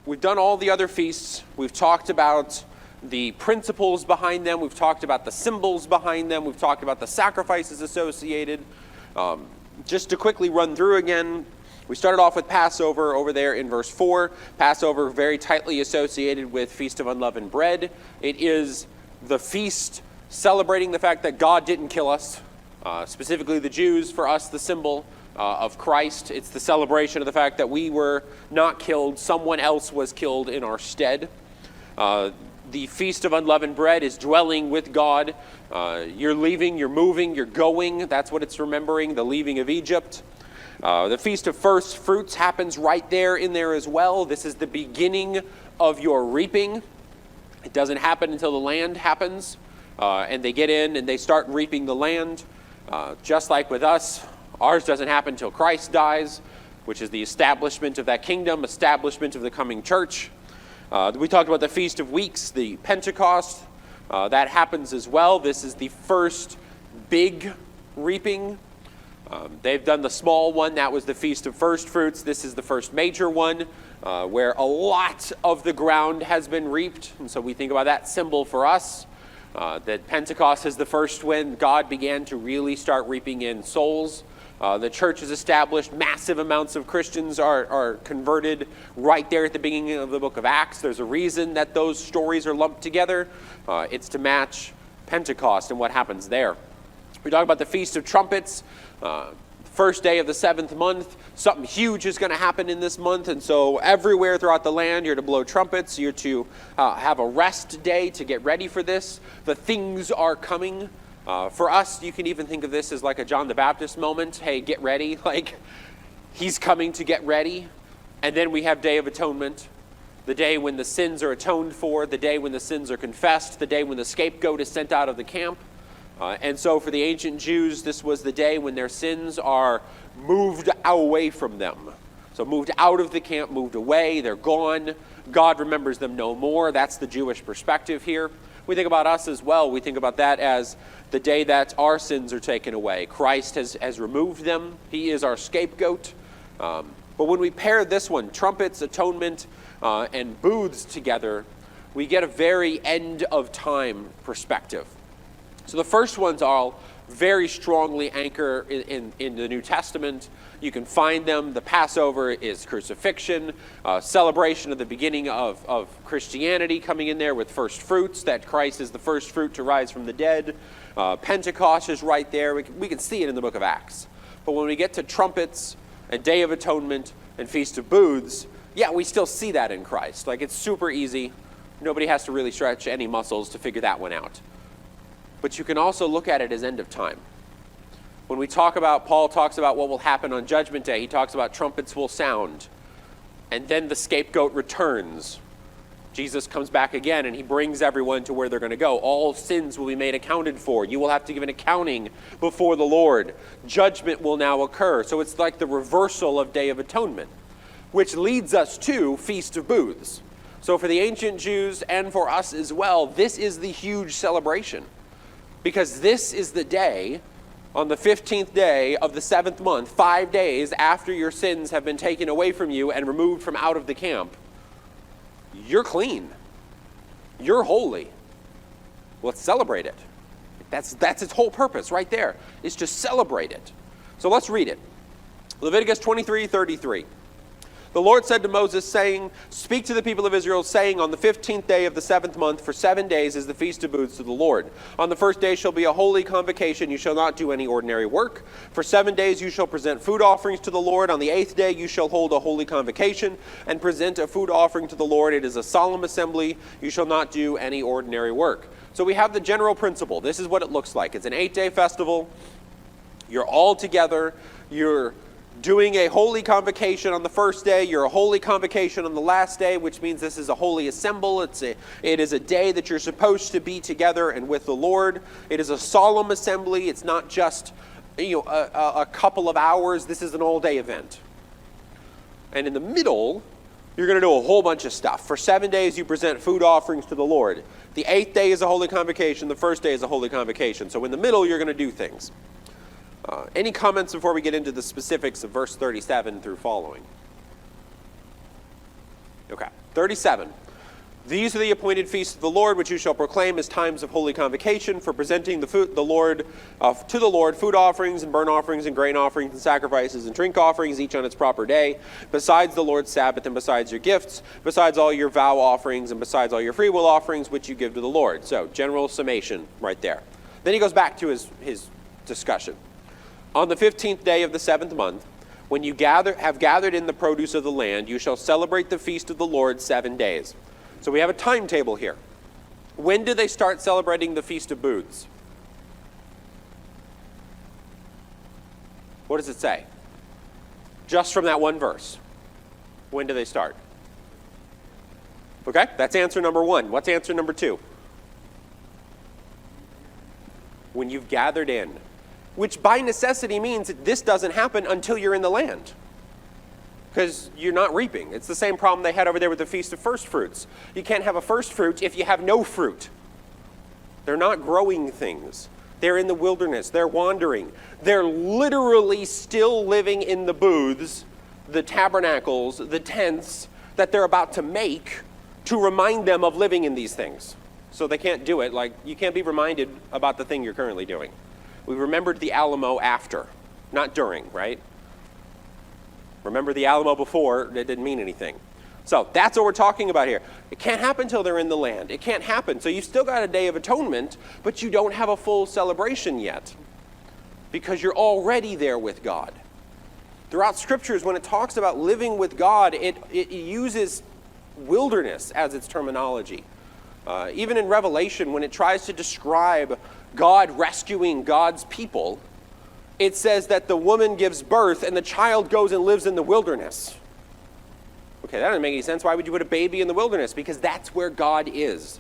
we've done all the other feasts. We've talked about the principles behind them. We've talked about the symbols behind them. We've talked about the sacrifices associated. Just to quickly run through again, we started off with Passover over there in verse 4. Passover very tightly associated with Feast of Unleavened Bread. It is the feast celebrating the fact that God didn't kill us, specifically the Jews, for us the symbol of Christ. It's the celebration of the fact that we were not killed, someone else was killed in our stead. The Feast of Unleavened Bread is dwelling with God. You're leaving, you're moving, you're going. That's what it's remembering, the leaving of Egypt. The Feast of First Fruits happens right there in there as well. This is the beginning of your reaping. It doesn't happen until the land happens, and they get in and they start reaping the land. Just like with us, ours doesn't happen until Christ dies, which is the establishment of that kingdom, establishment of the coming church. We talked about the Feast of Weeks, the Pentecost. That happens as well. This is the first big reaping. They've done the small one. That was the Feast of First Fruits. This is the first major one, where a lot of the ground has been reaped. And so we think about that symbol for us, that Pentecost is the first when God began to really start reaping in souls. The church is established. Massive amounts of Christians are converted right there at the beginning of the book of Acts. There's a reason that those stories are lumped together. It's to match Pentecost and what happens there. We talk about the Feast of Trumpets. First day of the 7th month. Something huge is going to happen in this month. And so everywhere throughout the land, you're to blow trumpets. You're to have a rest day to get ready for this. The things are coming. For us, you can even think of this as like a John the Baptist moment. Hey, get ready. Like, he's coming to get ready. And then we have Day of Atonement, the day when the sins are atoned for, the day when the sins are confessed, the day when the scapegoat is sent out of the camp. And so for the ancient Jews, this was the day when their sins are moved away from them. So moved out of the camp, moved away, they're gone. God remembers them no more. That's the Jewish perspective here. We think about us as well. We think about that as the day that our sins are taken away. Christ has removed them. He is our scapegoat. But when we pair this one, trumpets, atonement, and booths together, we get a very end of time perspective. So the first ones all very strongly anchor in the New Testament. You can find them. The Passover is crucifixion, celebration of the beginning of Christianity coming in there with first fruits, that Christ is the first fruit to rise from the dead. Pentecost is right there. We can see it in the book of Acts. But when we get to trumpets and Day of Atonement and Feast of Booths, yeah, we still see that in Christ. Like, it's super easy. Nobody has to really stretch any muscles to figure that one out. But you can also look at it as end of time. When we talk about, Paul talks about what will happen on Judgment Day, he talks about trumpets will sound, and then the scapegoat returns. Jesus comes back again, and he brings everyone to where they're going to go. All sins will be made accounted for. You will have to give an accounting before the Lord. Judgment will now occur. So it's like the reversal of Day of Atonement, which leads us to Feast of Booths. So for the ancient Jews and for us as well, this is the huge celebration. Because this is the day, on the 15th day of the 7th month, 5 days after your sins have been taken away from you and removed from out of the camp, you're clean. You're holy. Let's celebrate it. That's its whole purpose right there, is to celebrate it. So let's read it. Leviticus 23:33. The Lord said to Moses, saying, "Speak to the people of Israel, saying, on the 15th day of the 7th month, for 7 days is the Feast of Booths to the Lord. On the first day shall be a holy convocation. You shall not do any ordinary work. For 7 days you shall present food offerings to the Lord. On the 8th day you shall hold a holy convocation and present a food offering to the Lord. It is a solemn assembly. You shall not do any ordinary work." So we have the general principle. This is what it looks like. It's an 8-day festival. You're all together. You're doing a holy convocation on the first day. You're a holy convocation on the last day, which means this is a holy assemble. It is a day that you're supposed to be together and with the Lord. It is a solemn assembly. It's not just a couple of hours. This is an all-day event. And in the middle, you're going to do a whole bunch of stuff. For 7 days, you present food offerings to the Lord. The 8th day is a holy convocation. The first day is a holy convocation. So in the middle, you're going to do things. Any comments before we get into the specifics of verse 37 through following? Okay. 37. These are the appointed feasts of the Lord, which you shall proclaim as times of holy convocation for presenting to the Lord food offerings and burnt offerings and grain offerings and sacrifices and drink offerings, each on its proper day, besides the Lord's Sabbath and besides your gifts, besides all your vow offerings and besides all your freewill offerings, which you give to the Lord. So, general summation right there. Then he goes back to his discussion. On the 15th day of the 7th month, when you have gathered in the produce of the land, you shall celebrate the feast of the Lord 7 days. So we have a timetable here. When do they start celebrating the Feast of Booths? What does it say? Just from that one verse. When do they start? Okay, that's answer number one. What's answer number two? When you've gathered in. Which by necessity means that this doesn't happen until you're in the land. Because you're not reaping. It's the same problem they had over there with the Feast of First Fruits. You can't have a first fruit if you have no fruit. They're not growing things. They're in the wilderness. They're wandering. They're literally still living in the booths, the tabernacles, the tents that they're about to make to remind them of living in these things. So they can't do it. Like, you can't be reminded about the thing you're currently doing. We remembered the Alamo after, not during, right? Remember the Alamo before, it didn't mean anything. So that's what we're talking about here. It can't happen until they're in the land. It can't happen. So you've still got a Day of Atonement, but you don't have a full celebration yet because you're already there with God. Throughout Scriptures, when it talks about living with God, it uses wilderness as its terminology. Even in Revelation, when it tries to describe God rescuing God's people, it says that the woman gives birth and the child goes and lives in the wilderness. Okay, that doesn't make any sense. Why would you put a baby in the wilderness? Because that's where God is.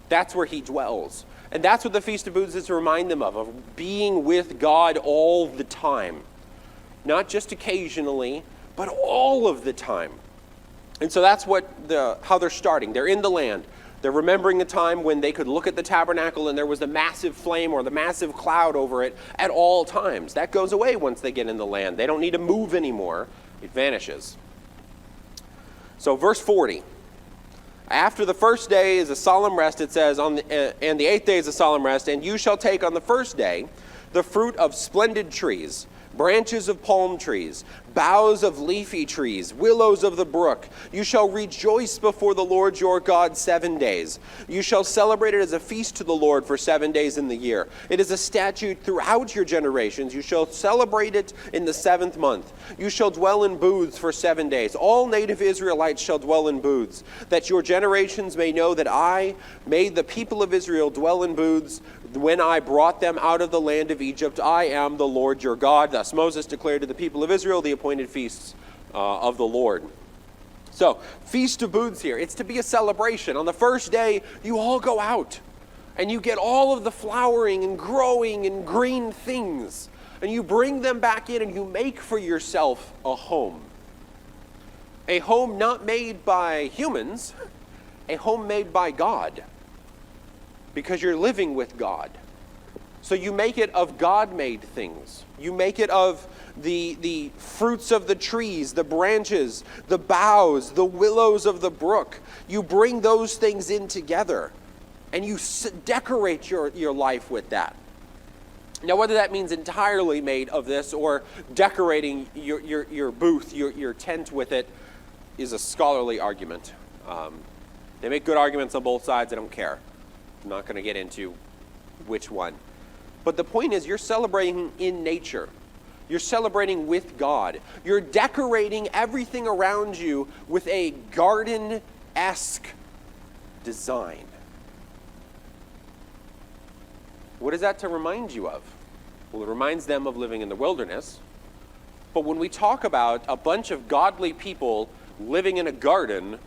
That's where he dwells. And that's what the Feast of Booths is to remind them of being with God all the time. Not just occasionally, but all of the time. And so that's how they're starting. They're in the land. They're remembering the time when they could look at the tabernacle and there was the massive flame or the massive cloud over it at all times. That goes away once they get in the land. They don't need to move anymore. It vanishes. So verse 40. After the first day is a solemn rest, it says, and the 8th day is a solemn rest, and you shall take on the first day the fruit of splendid trees, branches of palm trees, boughs of leafy trees, willows of the brook. You shall rejoice before the Lord your God 7 days. You shall celebrate it as a feast to the Lord for 7 days in the year. It is a statute throughout your generations. You shall celebrate it in the 7th month. You shall dwell in booths for 7 days. All native Israelites shall dwell in booths, that your generations may know that I made the people of Israel dwell in booths when I brought them out of the land of Egypt. I am the Lord your God. Thus Moses declared to the people of Israel the appointed feasts of the Lord. So, Feast of Booths here. It's to be a celebration. On the first day, you all go out and you get all of the flowering and growing and green things, and you bring them back in and you make for yourself a home. A home not made by humans, a home made by God, because you're living with God. So you make it of God-made things. You make it of the fruits of the trees, the branches, the boughs, the willows of the brook. You bring those things in together, and you decorate your life with that. Now, whether that means entirely made of this or decorating your booth, your tent with it, is a scholarly argument. They make good arguments on both sides. I don't care. I'm not going to get into which one. But the point is, you're celebrating in nature. You're celebrating with God. You're decorating everything around you with a garden-esque design. What is that to remind you of? Well, it reminds them of living in the wilderness. But when we talk about a bunch of godly people living in a garden,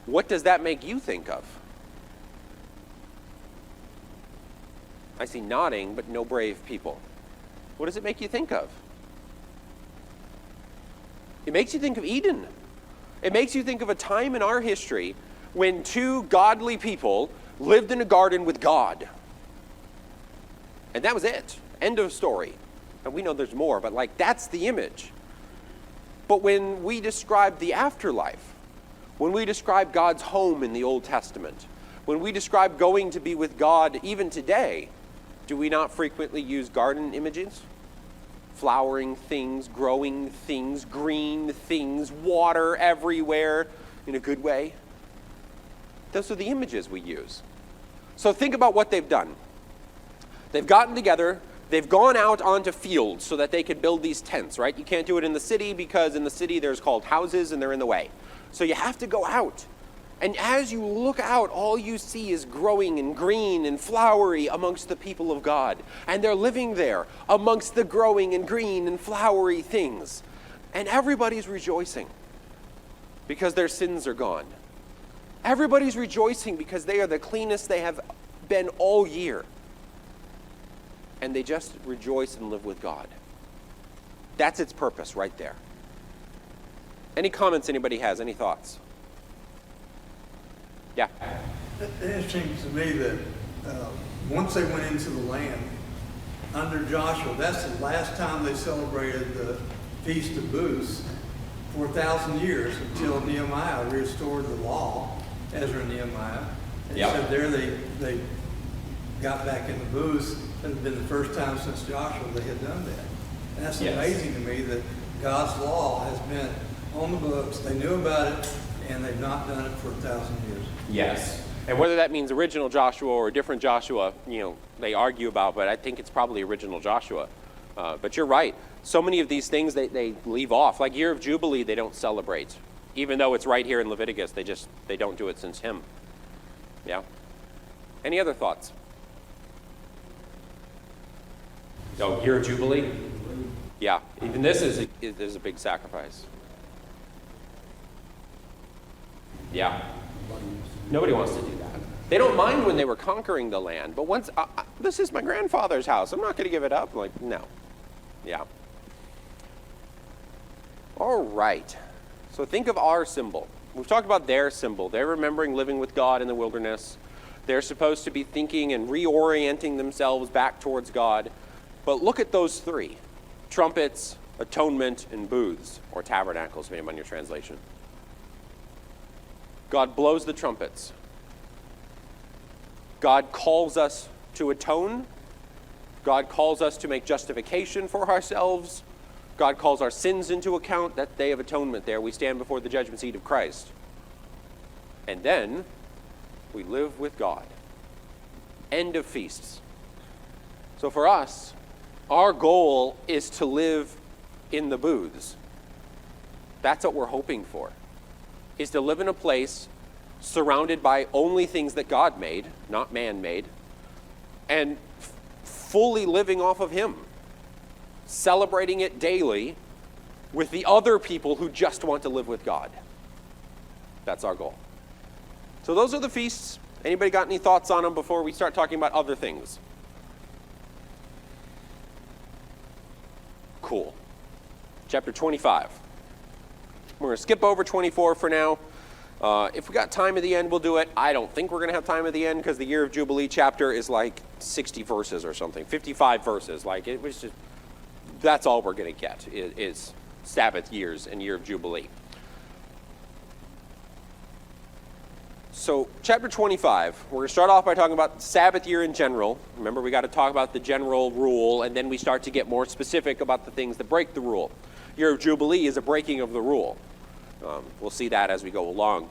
what does that make you think of? I see nodding, but no brave people. What does it make you think of? It makes you think of Eden. It makes you think of a time in our history when two godly people lived in a garden with God. And that was it. End of story. And we know there's more, but that's the image. But when we describe the afterlife, When we describe God's home in the Old Testament, when we describe going to be with God even today, do we not frequently use garden images? Flowering things, growing things, green things, water everywhere in a good way. Those are the images we use. So think about what they've done. They've gotten together, they've gone out onto fields so that they could build these tents, right? You can't do it in the city because in the city there's called houses and they're in the way. So you have to go out. And as you look out, all you see is growing and green and flowery amongst the people of God. And they're living there amongst the growing and green and flowery things. And everybody's rejoicing because their sins are gone. Everybody's rejoicing because they are the cleanest they have been all year. And they just rejoice and live with God. That's its purpose right there. Any comments anybody has? Any thoughts? Yeah. It seems to me that once they went into the land under Joshua, that's the last time they celebrated the Feast of Booths for 1,000 years until Nehemiah restored the law, Ezra and Nehemiah. And yep. so there they got back in the booths. It had been the first time since Joshua they had done that. And that's amazing to me that God's law has been on the books. They knew about it, and they've not done it for 1,000 years. Yes. And whether that means original Joshua or a different Joshua, they argue about, but I think it's probably original Joshua. But you're right. So many of these things they leave off. Like Year of Jubilee, they don't celebrate. Even though it's right here in Leviticus, they don't do it since him. Yeah? Any other thoughts? Oh, Year of Jubilee? Yeah. Even this is a big sacrifice. Yeah. Nobody wants to do that. They don't mind when they were conquering the land, but once, this is my grandfather's house, I'm not going to give it up. I'm like, no. Yeah. All right. So think of our symbol. We've talked about their symbol. They're remembering living with God in the wilderness. They're supposed to be thinking and reorienting themselves back towards God. But look at those three: trumpets, atonement, and booths, or tabernacles, maybe on your translation. God blows the trumpets. God calls us to atone. God calls us to make justification for ourselves. God calls our sins into account. That day of atonement there, we stand before the judgment seat of Christ. And then we live with God. End of feasts. So for us, our goal is to live in the booths. That's what we're hoping for, is to live in a place surrounded by only things that God made, not man made, and fully living off of him, celebrating it daily with the other people who just want to live with God. That's our goal. So those are the feasts. Anybody got any thoughts on them before we start talking about other things? Cool. Chapter 25. We're going to skip over 24 for now. If we got time at the end, we'll do it. I don't think we're going to have time at the end because the Year of Jubilee chapter is like 60 verses or something, 55 verses. Like, it was just, that's all we're going to get is Sabbath years and Year of Jubilee. So chapter 25, we're going to start off by talking about Sabbath year in general. Remember, we got to talk about the general rule, and then we start to get more specific about the things that break the rule. Year of Jubilee is a breaking of the rule. We'll see that as we go along.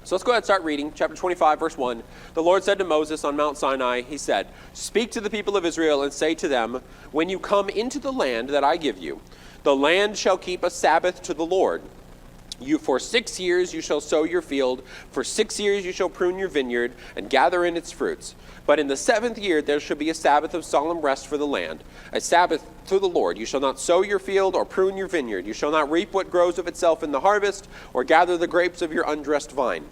So let's go ahead and start reading. Chapter 25, verse 1. The Lord said to Moses on Mount Sinai, he said, "Speak to the people of Israel and say to them, when you come into the land that I give you, the land shall keep a Sabbath to the Lord. For 6 years you shall sow your field, for 6 years you shall prune your vineyard, and gather in its fruits. But in the 7th year there shall be a Sabbath of solemn rest for the land, a Sabbath to the Lord. You shall not sow your field or prune your vineyard. You shall not reap what grows of itself in the harvest, or gather the grapes of your undressed vine.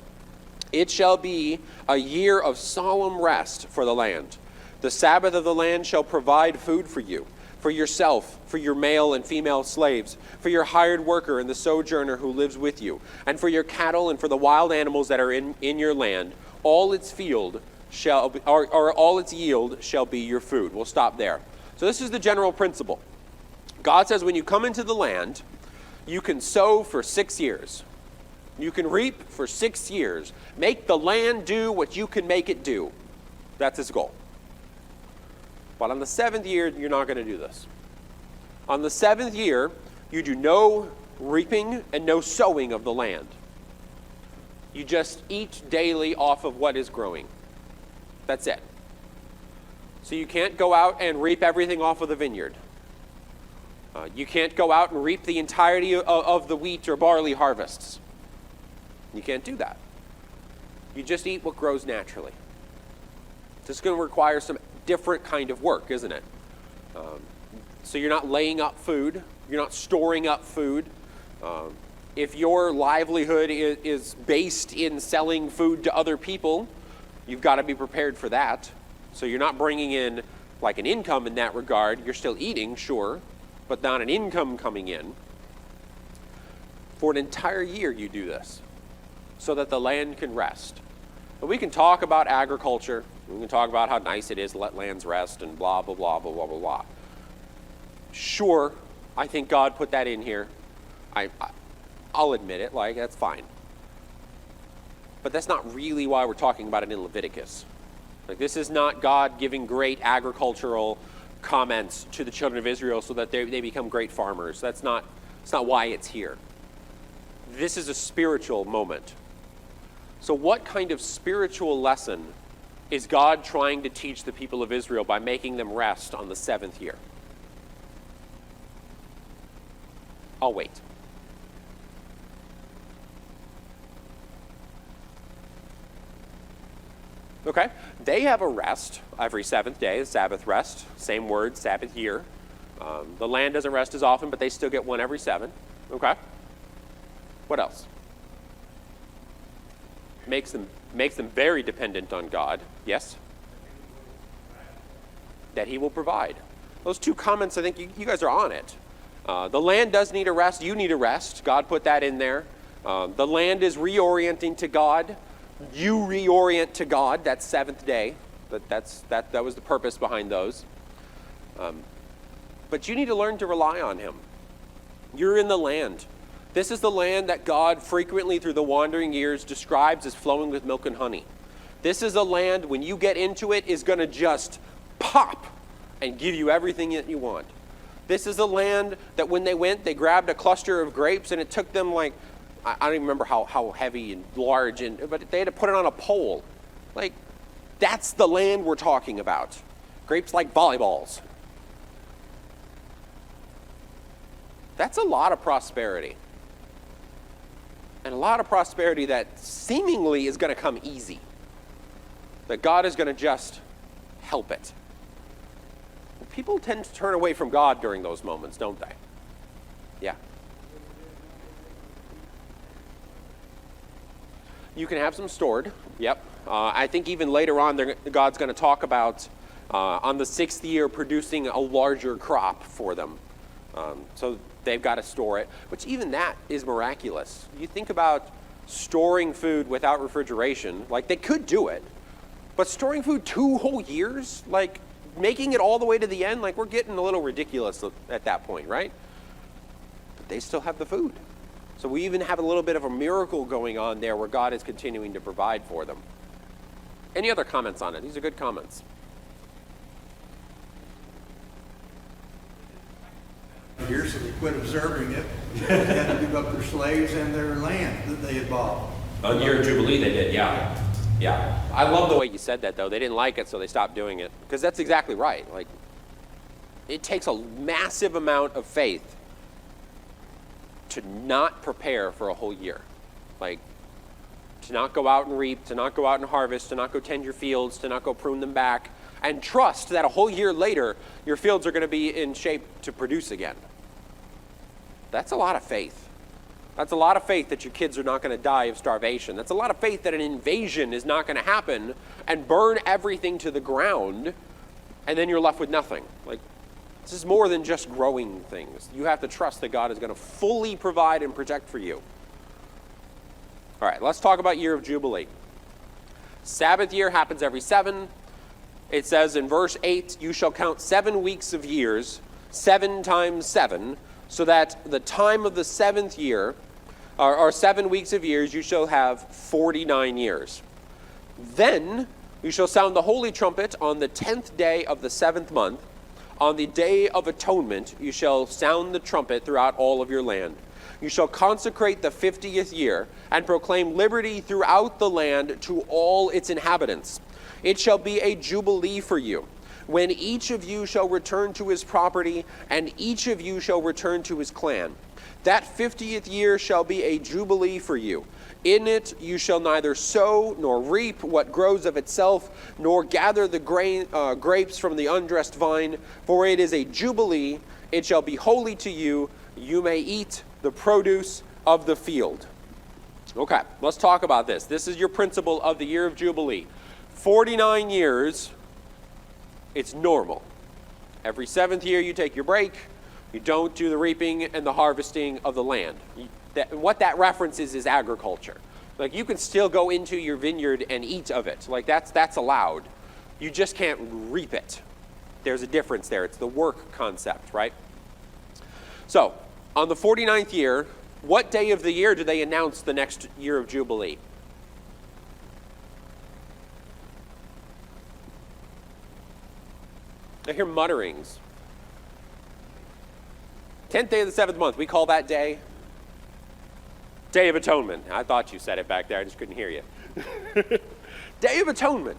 It shall be a year of solemn rest for the land. The Sabbath of the land shall provide food for you, for yourself, for your male and female slaves, for your hired worker and the sojourner who lives with you, and for your cattle and for the wild animals that are in your land. All its field shall be, or all its yield shall be your food." We'll stop there. So this is the general principle. God says when you come into the land, you can sow for 6 years. You can reap for 6 years. Make the land do what you can make it do. That's his goal. But on the 7th year, you're not going to do this. On the 7th year, you do no reaping and no sowing of the land. You just eat daily off of what is growing. That's it. So you can't go out and reap everything off of the vineyard. You can't go out and reap the entirety of the wheat or barley harvests. You can't do that. You just eat what grows naturally. This is going to require some different kind of work, isn't it? So you're not laying up food. You're not storing up food. If your livelihood is based in selling food to other people, you've got to be prepared for that. So you're not bringing in like an income in that regard. You're still eating, sure, but not an income coming in. For an entire year you do this so that the land can rest. And we can talk about agriculture. We can talk about how nice it is to let lands rest and blah, blah, blah, blah, blah, blah, blah. Sure, I think God put that in here. I'll admit it, like, that's fine. But that's not really why we're talking about it in Leviticus. Like, this is not God giving great agricultural comments to the children of Israel so that they become great farmers. That's not why it's here. This is a spiritual moment. So what kind of spiritual lesson is God trying to teach the people of Israel by making them rest on the 7th year? I'll wait. Okay, they have a rest every 7th day, the Sabbath rest. Same word, Sabbath year. The land doesn't rest as often, but they still get one every 7. Okay. What else? Makes them very dependent on God. Yes? That he will provide. Those two comments, I think you guys are on it. The land does need a rest. You need a rest. God put that in there. The land is reorienting to God. You reorient to God. That's 7th day. That was the purpose behind those. But you need to learn to rely on him. You're in the land. This is the land that God frequently through the wandering years describes as flowing with milk and honey. This is a land, when you get into it, is going to just pop and give you everything that you want. This is a land that when they went, they grabbed a cluster of grapes, and it took them like, I don't even remember how heavy and large, but they had to put it on a pole. Like, that's the land we're talking about. Grapes like volleyballs. That's a lot of prosperity. And a lot of prosperity that seemingly is going to come easy. That God is going to just help it. People tend to turn away from God during those moments, don't they? Yeah. You can have some stored. Yep. I think even later on, God's going to talk about on the 6th year producing a larger crop for them. So they've got to store it, which even that is miraculous. You think about storing food without refrigeration, like they could do it, but storing food 2 whole years, like making it all the way to the end, like we're getting a little ridiculous at that point, right? But they still have the food. So we even have a little bit of a miracle going on there where God is continuing to provide for them. Any other comments on it? These are good comments. Here, so they quit observing it. They had to give up their slaves and their land that they had bought. On year of Jubilee they did, yeah. Yeah. I love the way you said that, though. They didn't like it, so they stopped doing it. Because that's exactly right. Like, it takes a massive amount of faith to not prepare for a whole year. Like, to not go out and reap, to not go out and harvest, to not go tend your fields, to not go prune them back, and trust that a whole year later, your fields are going to be in shape to produce again. That's a lot of faith. That's a lot of faith that your kids are not going to die of starvation. That's a lot of faith that an invasion is not going to happen and burn everything to the ground, and then you're left with nothing. Like, this is more than just growing things. You have to trust that God is going to fully provide and protect for you. All right, let's talk about year of Jubilee. Sabbath year happens every 7. It says in verse 8, you shall count 7 weeks of years, 7 times 7, so that the time of the 7th year or 7 weeks of years, you shall have 49 years. Then you shall sound the holy trumpet on the 10th day of the 7th month. On the day of atonement, you shall sound the trumpet throughout all of your land. You shall consecrate the 50th year and proclaim liberty throughout the land to all its inhabitants. It shall be a jubilee for you, when each of you shall return to his property, and each of you shall return to his clan. That 50th year shall be a jubilee for you. In it you shall neither sow nor reap what grows of itself, nor gather the grapes from the undressed vine, for it is a jubilee. It shall be holy to you. You may eat the produce of the field. Okay, let's talk about this. This is your principle of the year of Jubilee. 49 years, it's normal. Every 7th year you take your break. You don't do the reaping and the harvesting of the land. What that references is agriculture. Like, you can still go into your vineyard and eat of it. Like, that's allowed. You just can't reap it. There's a difference there. It's the work concept, right? So, on the 49th year, what day of the year do they announce the next year of Jubilee? I hear mutterings. 10th day of the 7th month, we call that day Day of Atonement. I thought you said it back there, I just couldn't hear you. Day of Atonement.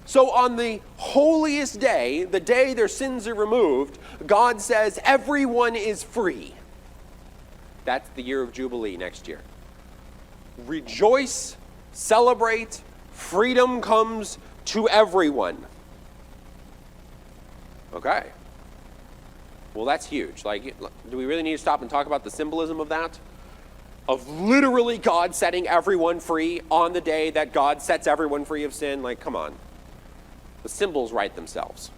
So on the holiest day, the day their sins are removed, God says everyone is free. That's the year of Jubilee next year. Rejoice, celebrate, freedom comes to everyone. Okay. Well, that's huge. Like, do we really need to stop and talk about the symbolism of that? Of literally God setting everyone free on the day that God sets everyone free of sin? Like, come on. The symbols write themselves.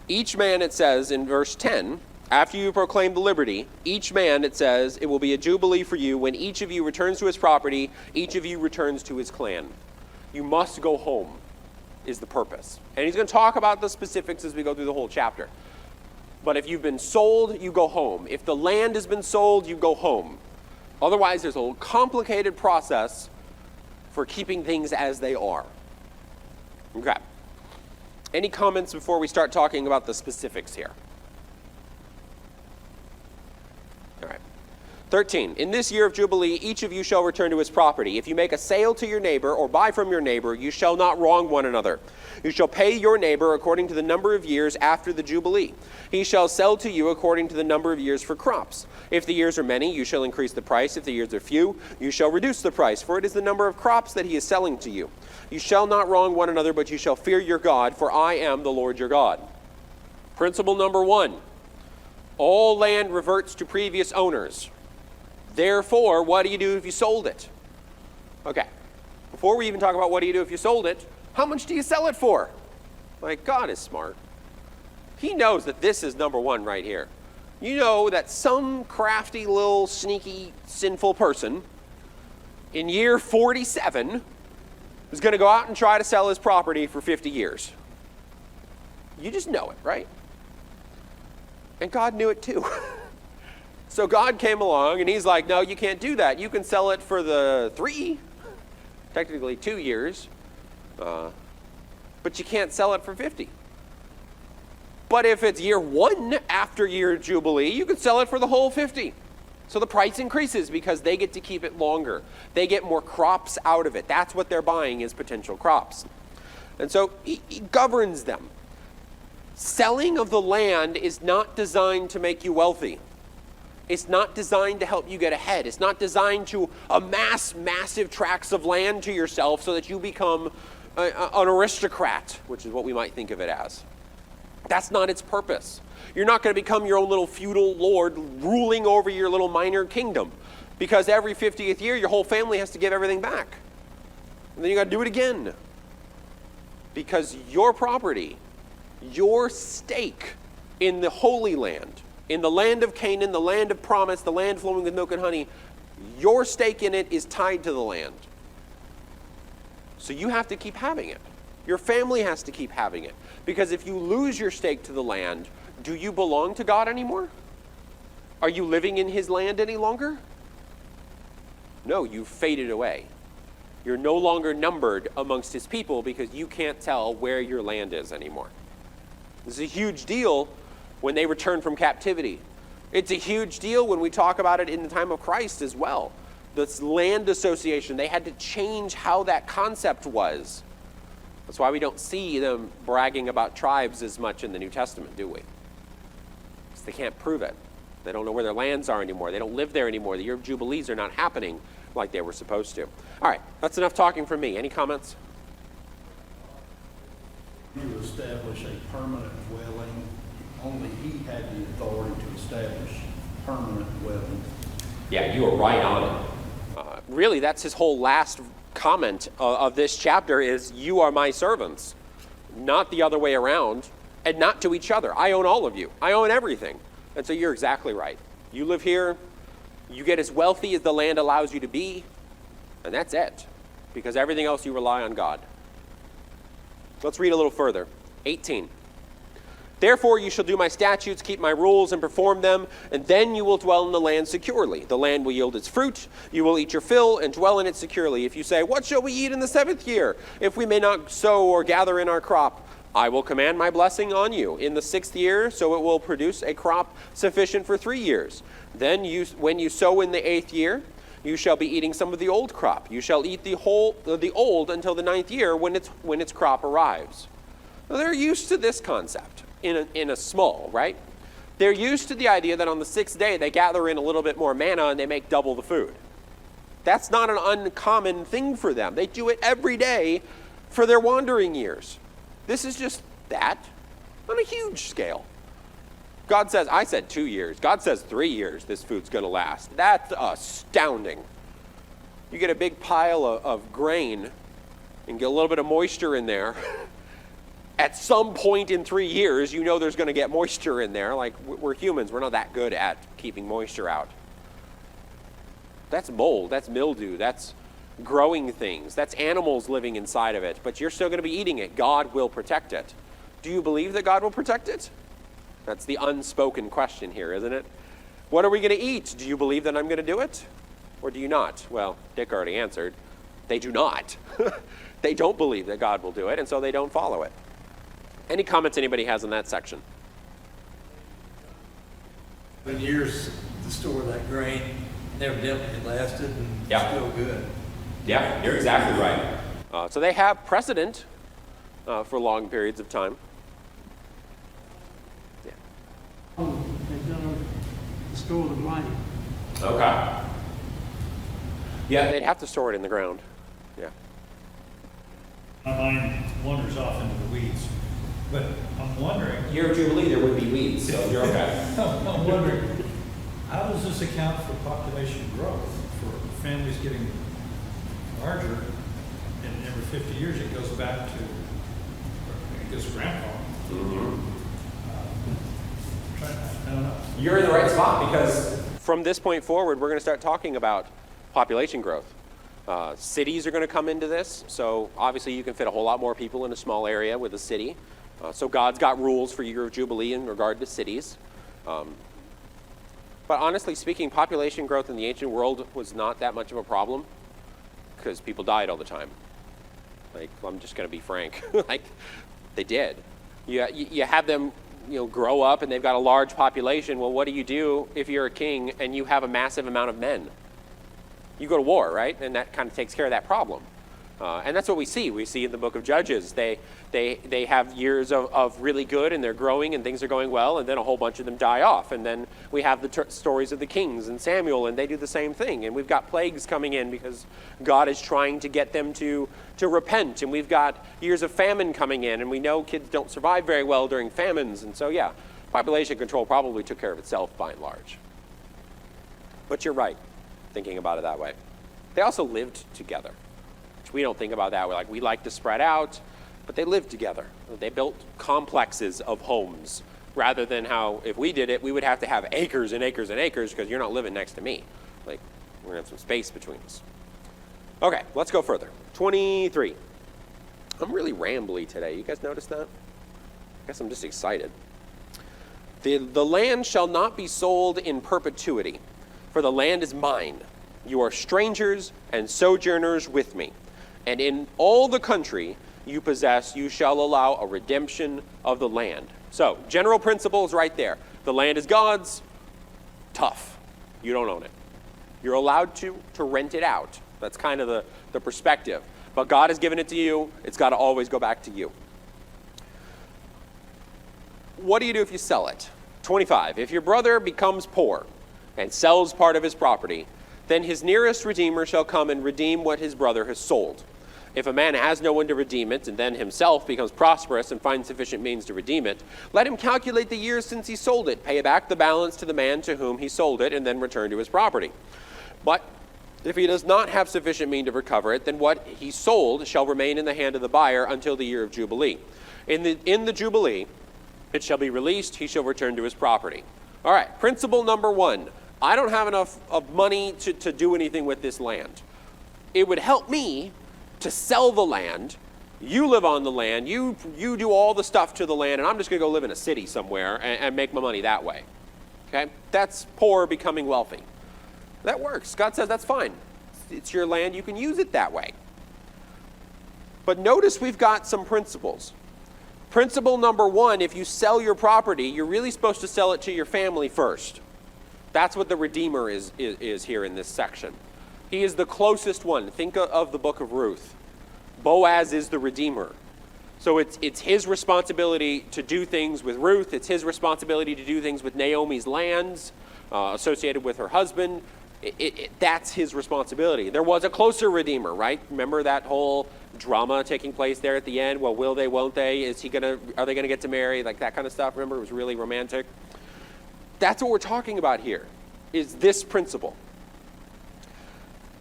Each man, it says in verse 10, after you proclaim the liberty, each man, it says, it will be a jubilee for you when each of you returns to his property, each of you returns to his clan. You must go home, is the purpose. And he's going to talk about the specifics as we go through the whole chapter. But if you've been sold, you go home. If the land has been sold, you go home. Otherwise, there's a complicated process for keeping things as they are. Okay. Any comments before we start talking about the specifics here? All right. 13. In this year of Jubilee, each of you shall return to his property. If you make a sale to your neighbor or buy from your neighbor, you shall not wrong one another. You shall pay your neighbor according to the number of years after the Jubilee. He shall sell to you according to the number of years for crops. If the years are many, you shall increase the price. If the years are few, you shall reduce the price, for it is the number of crops that he is selling to you. You shall not wrong one another, but you shall fear your God, for I am the Lord your God. Principle number 1. All land reverts to previous owners. Therefore, what do you do if you sold it? Okay, before we even talk about what do you do if you sold it, how much do you sell it for? Like, God is smart. He knows that this is number 1 right here. You know that some crafty little sneaky sinful person in year 47 is going to go out and try to sell his property for 50 years. You just know it, right? And God knew it too. So God came along and he's like, no, you can't do that. You can sell it for the 3, technically 2 years, but you can't sell it for 50. But if it's year 1 after year Jubilee, you can sell it for the whole 50. So the price increases because they get to keep it longer. They get more crops out of it. That's what they're buying, is potential crops. And so he governs them. Selling of the land is not designed to make you wealthy. It's not designed to help you get ahead. It's not designed to amass massive tracts of land to yourself so that you become an aristocrat, which is what we might think of it as. That's not its purpose. You're not going to become your own little feudal lord ruling over your little minor kingdom, because every 50th year your whole family has to give everything back. And then you got to do it again. Because your property, your stake in the Holy Land, in the land of Canaan, the land of promise, the land flowing with milk and honey, your stake in it is tied to the land. So you have to keep having it. Your family has to keep having it. Because if you lose your stake to the land, do you belong to God anymore? Are you living in his land any longer? No, you've faded away. You're no longer numbered amongst his people because you can't tell where your land is anymore. This is a huge deal when they return from captivity. It's a huge deal when we talk about it in the time of Christ as well. This land association, they had to change how that concept was. That's why we don't see them bragging about tribes as much in the New Testament, do we? Because they can't prove it. They don't know where their lands are anymore. They don't live there anymore. The year of Jubilees are not happening like they were supposed to. All right, that's enough talking from me. Any comments? To establish a permanent dwelling, only he had the authority to establish permanent dwelling. Yeah, you are right on it. Really, that's his whole last comment of this chapter is, you are my servants, not the other way around, and not to each other. I own all of you. I own everything. And so you're exactly right. You live here, you get as wealthy as the land allows you to be, and that's it. Because everything else you rely on God. Let's read a little further. 18. Therefore you shall do my statutes, keep my rules, and perform them, and then you will dwell in the land securely. The land will yield its fruit, you will eat your fill, and dwell in it securely. If you say, what shall we eat in the 7th year, if we may not sow or gather in our crop? I will command my blessing on you in the 6th year, so it will produce a crop sufficient for 3 years. Then when you sow in the 8th year, you shall be eating some of the old crop. You shall eat the old until the 9th year when its crop arrives. Now, they're used to this concept in a small, right? They're used to the idea that on the 6th day they gather in a little bit more manna and they make double the food. That's not an uncommon thing for them. They do it every day for their wandering years. This is just that on a huge scale. God says, I said 2 years. God says 3 years this food's going to last. That's astounding. You get a big pile of grain and get a little bit of moisture in there. At some point in 3 years, you know there's going to get moisture in there. Like, we're humans. We're not that good at keeping moisture out. That's mold. That's mildew. That's growing things. That's animals living inside of it. But you're still going to be eating it. God will protect it. Do you believe that God will protect it? That's the unspoken question here, isn't it? What are we going to eat? Do you believe that I'm going to do it? Or do you not? Well, Dick already answered. They do not. They don't believe that God will do it, and so they don't follow it. Any comments anybody has in that section? 7 years to store that grain, evidently it lasted and still good. Yeah, you're exactly right. So they have precedent for long periods of time. Yeah. They've got to store the grain. Okay. Yeah, they'd have to store it in the ground. Yeah. My mind wanders off into the weeds, but I'm wondering, Year of Jubilee, there would be weeds, so you're okay. I'm wondering, how does this account for population growth, for families getting larger, and every 50 years it goes back to, I guess, grandpa? I don't know. You're in the right spot because from this point forward, we're going to start talking about population growth. Cities are going to come into this, so obviously you can fit a whole lot more people in a small area with a city. So God's got rules for Year of Jubilee in regard to cities. But honestly speaking, population growth in the ancient world was not that much of a problem because people died all the time. Like, I'm just going to be frank. Like, they did. You have them, grow up and they've got a large population. Well, what do you do if you're a king and you have a massive amount of men? You go to war, right? And that kind of takes care of that problem. And that's what we see. We see in the book of Judges. They have years of really good and they're growing and things are going well, and then a whole bunch of them die off. And then we have the stories of the kings and Samuel, and they do the same thing. And we've got plagues coming in because God is trying to get them to repent. And we've got years of famine coming in, and we know kids don't survive very well during famines. And so, yeah, population control probably took care of itself by and large. But you're right, thinking about it that way. They also lived together. We don't think about that. We like to spread out, but they lived together. They built complexes of homes rather than how, if we did it, we would have to have acres and acres and acres because you're not living next to me. We're going to have some space between us. Okay, let's go further. 23. I'm really rambly today. You guys notice that? I guess I'm just excited. The land shall not be sold in perpetuity, for the land is mine. You are strangers and sojourners with me. And in all the country you possess, you shall allow a redemption of the land. So, general principles right there. The land is God's. Tough. You don't own it. You're allowed to rent it out. That's kind of the perspective. But God has given it to you. It's got to always go back to you. What do you do if you sell it? 25. If your brother becomes poor and sells part of his property, then his nearest redeemer shall come and redeem what his brother has sold. If a man has no one to redeem it, and then himself becomes prosperous and finds sufficient means to redeem it, let him calculate the years since he sold it, pay back the balance to the man to whom he sold it, and then return to his property. But if he does not have sufficient means to recover it, then what he sold shall remain in the hand of the buyer until the year of Jubilee. In the Jubilee, it shall be released, he shall return to his property. All right, principle number 1. I don't have enough of money to do anything with this land. It would help me to sell the land. You live on the land. You do all the stuff to the land, and I'm just going to go live in a city somewhere and make my money that way. Okay? That's poor becoming wealthy. That works. God says that's fine. It's your land. You can use it that way. But notice we've got some principles. Principle number 1, if you sell your property, you're really supposed to sell it to your family first. That's what the Redeemer is here in this section. He is the closest one. Think of the book of Ruth. Boaz is the Redeemer. So it's his responsibility to do things with Ruth. It's his responsibility to do things with Naomi's lands associated with her husband. That's his responsibility. There was a closer Redeemer, right? Remember that whole drama taking place there at the end? Well, will they, won't they? Are they going to get to marry? Like that kind of stuff. Remember, it was really romantic. That's what we're talking about here, is this principle.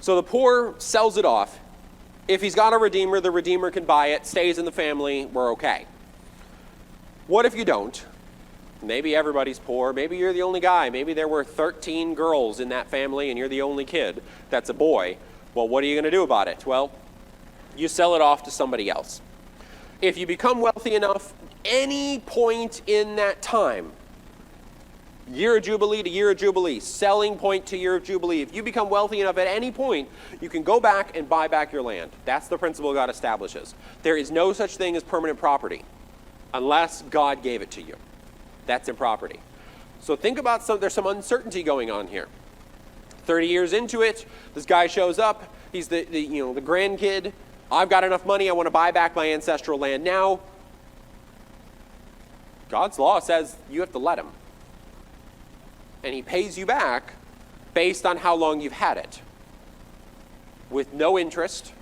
So the poor sells it off. If he's got a redeemer, the redeemer can buy it, stays in the family, we're okay. What if you don't? Maybe everybody's poor. Maybe you're the only guy. Maybe there were 13 girls in that family and you're the only kid that's a boy. Well, what are you going to do about it? Well, you sell it off to somebody else. If you become wealthy enough, any point in that time, year of Jubilee to year of Jubilee, selling point to year of Jubilee. If you become wealthy enough at any point, you can go back and buy back your land. That's the principle God establishes. There is no such thing as permanent property unless God gave it to you. That's improperty. So think about there's some uncertainty going on here. 30 years into it, this guy shows up. He's the grandkid. I've got enough money. I want to buy back my ancestral land now. God's law says you have to let him. And he pays you back based on how long you've had it, with no interest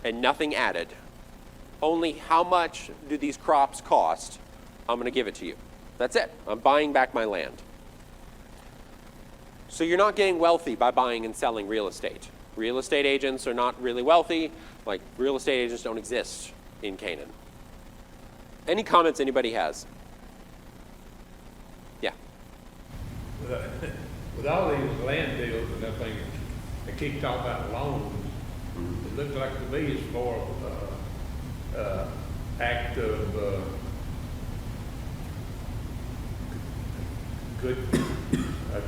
and nothing added. Only how much do these crops cost? I'm going to give it to you. That's it. I'm buying back my land. So you're not getting wealthy by buying and selling real estate. Real estate agents are not really wealthy. Like, real estate agents don't exist in Canaan. Any comments anybody has? Yeah. With all these land deals and everything, they keep talking about loans. It looks like to me it's more of act of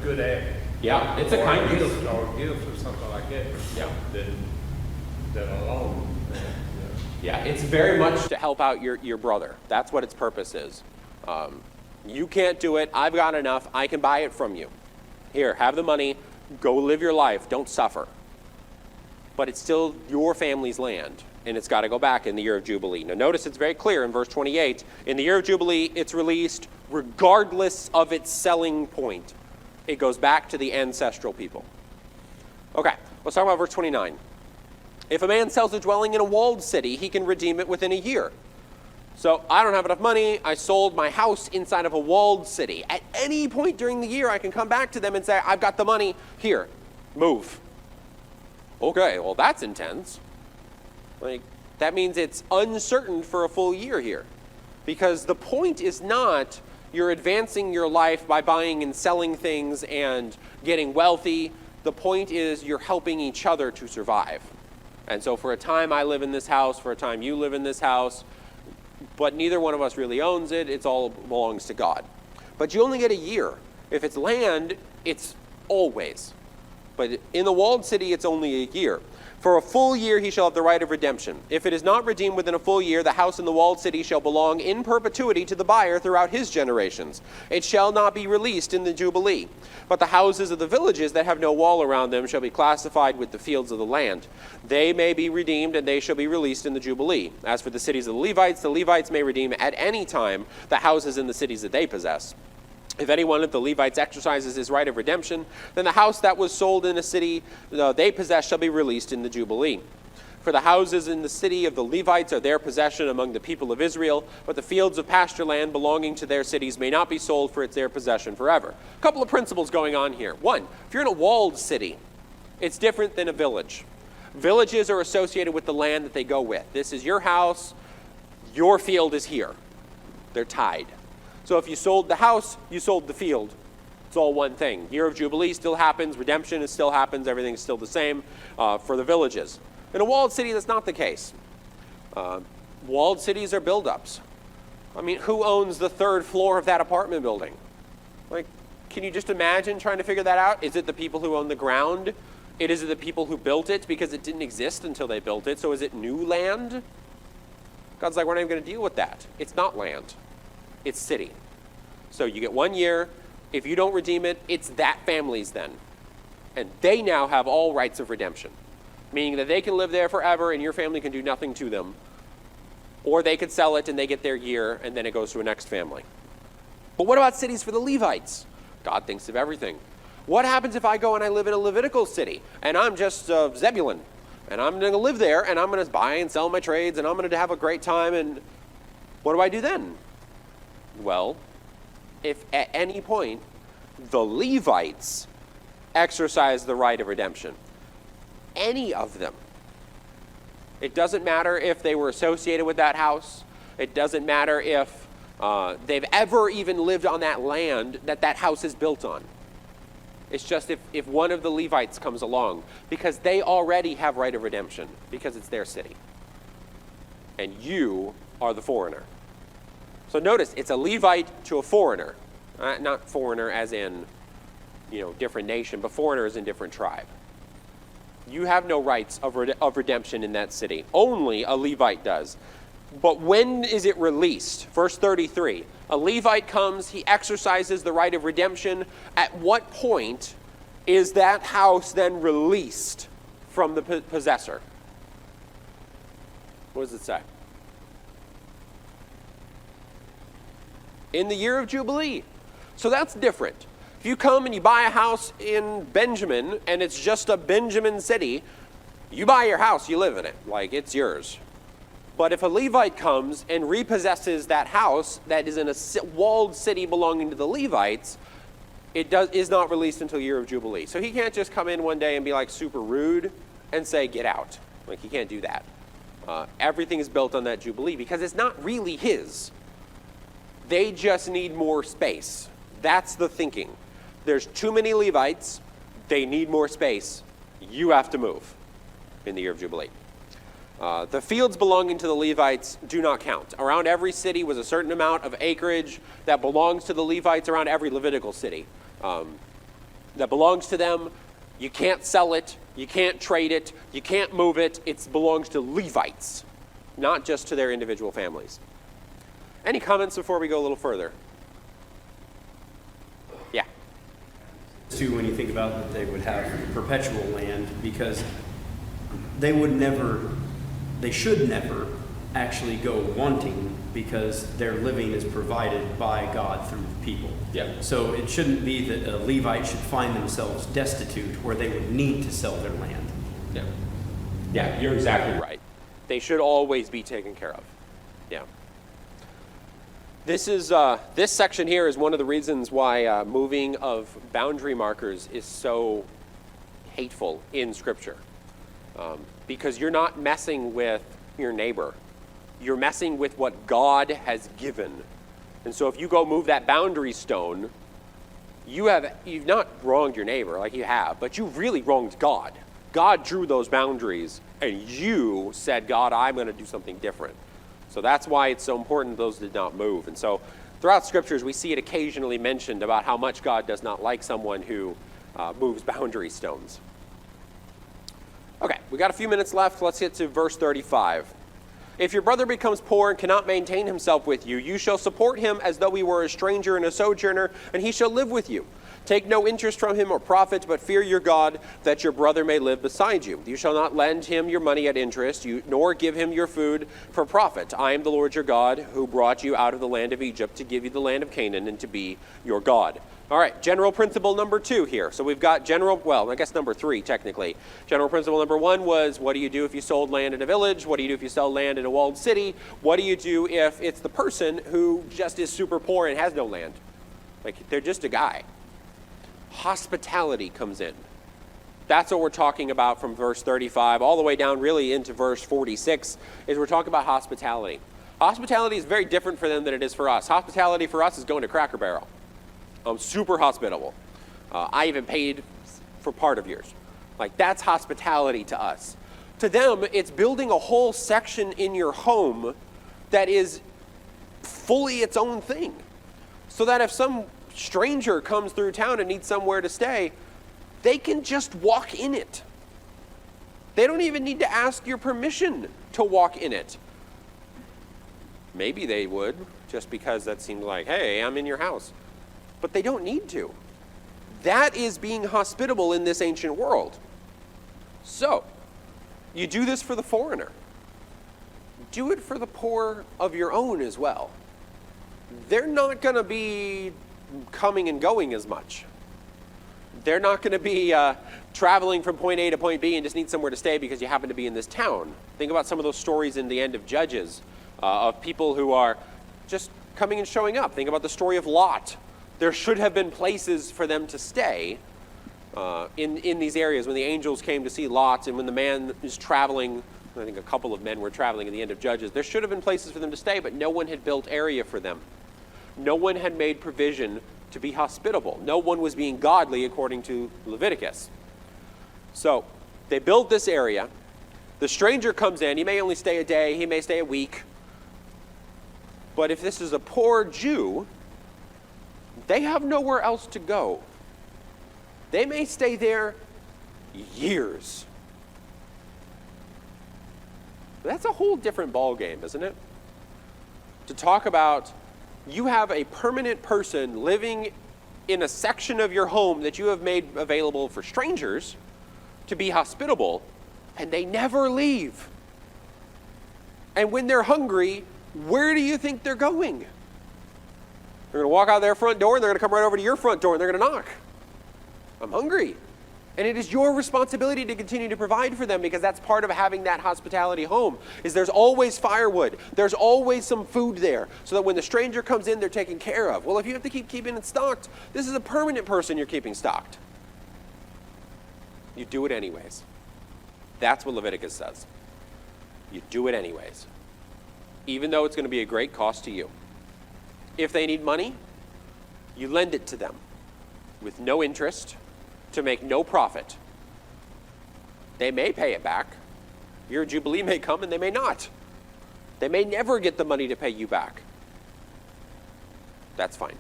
good act. Yeah, it's a Or kindness. gift or something like that. Yeah. Than a loan. Yeah, it's very much to help out your brother. That's what its purpose is. You can't do it. I've got enough. I can buy it from you. Here, have the money. Go live your life. Don't suffer. But it's still your family's land, and it's got to go back in the year of Jubilee. Now, notice it's very clear in verse 28. In the year of Jubilee, it's released regardless of its selling point. It goes back to the ancestral people. Okay, let's talk about verse 29. If a man sells a dwelling in a walled city, he can redeem it within a year. So I don't have enough money. I sold my house inside of a walled city. At any point during the year, I can come back to them and say, I've got the money. Here, move. Okay, well, that's intense. Like, that means it's uncertain for a full year here. Because the point is not you're advancing your life by buying and selling things and getting wealthy. The point is you're helping each other to survive. And so for a time I live in this house, for a time you live in this house, but neither one of us really owns it. It all belongs to God. But you only get a year. If it's land, it's always. But in the walled city, it's only a year. For a full year he shall have the right of redemption. If it is not redeemed within a full year, the house in the walled city shall belong in perpetuity to the buyer throughout his generations. It shall not be released in the Jubilee. But the houses of the villages that have no wall around them shall be classified with the fields of the land. They may be redeemed, and they shall be released in the Jubilee. As for the cities of the Levites may redeem at any time the houses in the cities that they possess. If any one of the Levites exercises his right of redemption, then the house that was sold in a city they possess shall be released in the Jubilee. For the houses in the city of the Levites are their possession among the people of Israel, but the fields of pasture land belonging to their cities may not be sold, for it's their possession forever. A couple of principles going on here. One, if you're in a walled city, it's different than a village. Villages are associated with the land that they go with. This is your house, your field is here. They're tied. So if you sold the house, you sold the field. It's all one thing. Year of Jubilee still happens. Redemption still happens. Everything's still the same for the villages. In a walled city, that's not the case. Walled cities are buildups. I mean, who owns the third floor of that apartment building? Like, can you just imagine trying to figure that out? Is it the people who own the ground? Is it the people who built it because it didn't exist until they built it? So is it new land? God's like, we're not even going to deal with that. It's not land. It's city. So you get 1 year. If you don't redeem it, it's that family's then. And they now have all rights of redemption, meaning that they can live there forever and your family can do nothing to them. Or they could sell it and they get their year and then it goes to a next family. But what about cities for the Levites? God thinks of everything. What happens if I go and I live in a Levitical city and I'm just Zebulun and I'm going to live there and I'm going to buy and sell my trades and I'm going to have a great time, and what do I do then? Well, if at any point the Levites exercise the right of redemption, any of them, it doesn't matter if they were associated with that house, it doesn't matter if they've ever even lived on that land that that house is built on. It's just if one of the Levites comes along, because they already have right of redemption, because it's their city. And you are the foreigner. So notice, it's a Levite to a foreigner. Not foreigner as in, different nation, but foreigner as in different tribe. You have no rights of redemption in that city. Only a Levite does. But when is it released? Verse 33. A Levite comes, he exercises the right of redemption. At what point is that house then released from the possessor? What does it say? In the year of Jubilee. So that's different. If you come and you buy a house in Benjamin and it's just a Benjamin city, you buy your house, you live in it, like it's yours. But if a Levite comes and repossesses that house that is in a walled city belonging to the Levites, it is not released until year of Jubilee. So he can't just come in one day and be like super rude and say, get out. Like, he can't do that. Everything is built on that Jubilee because it's not really his. They just need more space. That's the thinking. There's too many Levites. They need more space. You have to move in the year of Jubilee. The fields belonging to the Levites do not count. Around every city was a certain amount of acreage that belongs to the Levites, around every Levitical city. That belongs to them. You can't sell it. You can't trade it. You can't move it. It belongs to Levites, not just to their individual families. Any comments before we go a little further? Yeah. Too, when you think about that they would have perpetual land, because they should never actually go wanting, because their living is provided by God through the people. Yeah. So it shouldn't be that a Levite should find themselves destitute where they would need to sell their land. Yeah. Yeah, you're exactly right. They should always be taken care of. Yeah. This section here is one of the reasons why moving of boundary markers is so hateful in Scripture. Because you're not messing with your neighbor. You're messing with what God has given. And so if you go move that boundary stone, you've not wronged your neighbor like you have, but you really wronged God. God drew those boundaries, and you said, God, I'm going to do something different. So that's why it's so important those did not move. And so throughout Scriptures, we see it occasionally mentioned about how much God does not like someone who moves boundary stones. Okay, we got a few minutes left. Let's get to verse 35. If your brother becomes poor and cannot maintain himself with you, you shall support him as though he were a stranger and a sojourner, and he shall live with you. Take no interest from him or profit, but fear your God, that your brother may live beside you. You shall not lend him your money at interest, nor give him your food for profit. I am the Lord your God, who brought you out of the land of Egypt to give you the land of Canaan and to be your God. All right, general principle number 2 here. So we've got I guess number 3 technically. General principle number 1 was, what do you do if you sold land in a village? What do you do if you sell land in a walled city? What do you do if it's the person who just is super poor and has no land? Like, they're just a guy. Hospitality comes in. That's what we're talking about from verse 35 all the way down really into verse 46, is we're talking about hospitality. Hospitality is very different for them than it is for us. Hospitality for us is going to Cracker Barrel. I'm super hospitable. I even paid for part of yours. Like, that's hospitality to us. To them, it's building a whole section in your home that is fully its own thing. So that if some stranger comes through town and needs somewhere to stay, they can just walk in it. They don't even need to ask your permission to walk in it. Maybe they would, just because that seemed like, hey, I'm in your house. But they don't need to. That is being hospitable in this ancient world. So, you do this for the foreigner. Do it for the poor of your own as well. They're not going to be coming and going as much. They're not going to be traveling from point A to point B and just need somewhere to stay because you happen to be in this town. Think about some of those stories in the end of Judges of people who are just coming and showing up. Think about the story of Lot. There should have been places for them to stay in these areas when the angels came to see Lot, and when the man is traveling, I think a couple of men were traveling in the end of Judges. There should have been places for them to stay, but no one had built area for them. No one had made provision to be hospitable. No one was being godly according to Leviticus. So they build this area. The stranger comes in. He may only stay a day. He may stay a week. But if this is a poor Jew, they have nowhere else to go. They may stay there years. That's a whole different ballgame, isn't it? To talk about, you have a permanent person living in a section of your home that you have made available for strangers to be hospitable, and they never leave. And when they're hungry, where do you think they're going? They're going to walk out their front door, and they're going to come right over to your front door, and they're going to knock. I'm hungry. And it is your responsibility to continue to provide for them, because that's part of having that hospitality home, is there's always firewood. There's always some food there, so that when the stranger comes in, they're taken care of. Well, if you have to keep keeping it stocked, this is a permanent person you're keeping stocked. You do it anyways. That's what Leviticus says. You do it anyways, even though it's going to be a great cost to you. If they need money, you lend it to them with no interest, to make no profit. They may pay it back. Your Jubilee may come and they may not. They may never get the money to pay you back. That's fine.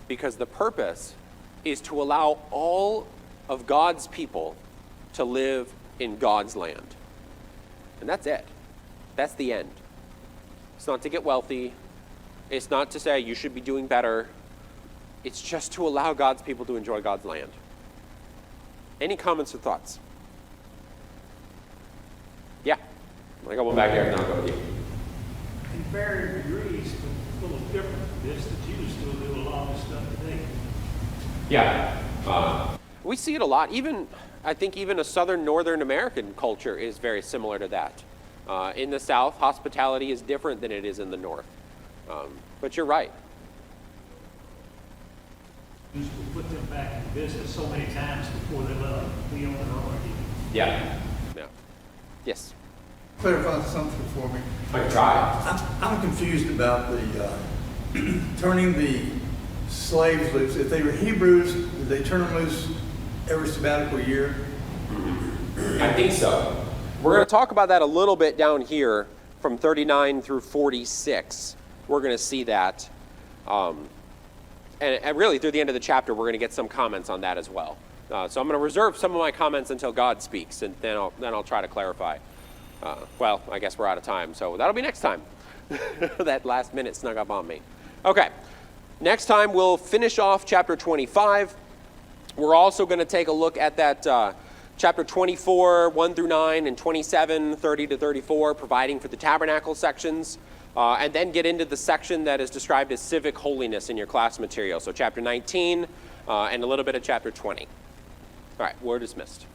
Because the purpose is to allow all of God's people to live in God's land. And that's it. That's the end. It's not to get wealthy. It's not to say you should be doing better. It's just to allow God's people to enjoy God's land. Any comments or thoughts? Yeah. I got one back there, and I'll go with you. In varying degrees, but a little different than this, the Jews still do a lot of this stuff today. Yeah. We see it a lot. I think even a southern, northern American culture is very similar to that. In the South, hospitality is different than it is in the North. But you're right. Jews will put them back in business so many times before they let them be on their own again. Yeah. Yes. Clarify something for me. I can try. I'm confused about the turning the slaves loose. If they were Hebrews, did they turn them loose every sabbatical year? I think so. We're going to talk about that a little bit down here from 39 through 46. We're going to see that. and really through the end of the chapter, we're going to get some comments on that as well. So I'm going to reserve some of my comments until God speaks, and then I'll try to clarify. Well, I guess we're out of time, so that'll be next time. That last minute snuck up on me. Okay, next time we'll finish off chapter 25. We're also going to take a look at that chapter 24, 1 through 9, and 27, 30 to 34, providing for the tabernacle sections, and then get into the section that is described as civic holiness in your class material. So chapter 19 and a little bit of chapter 20. All right, we're dismissed.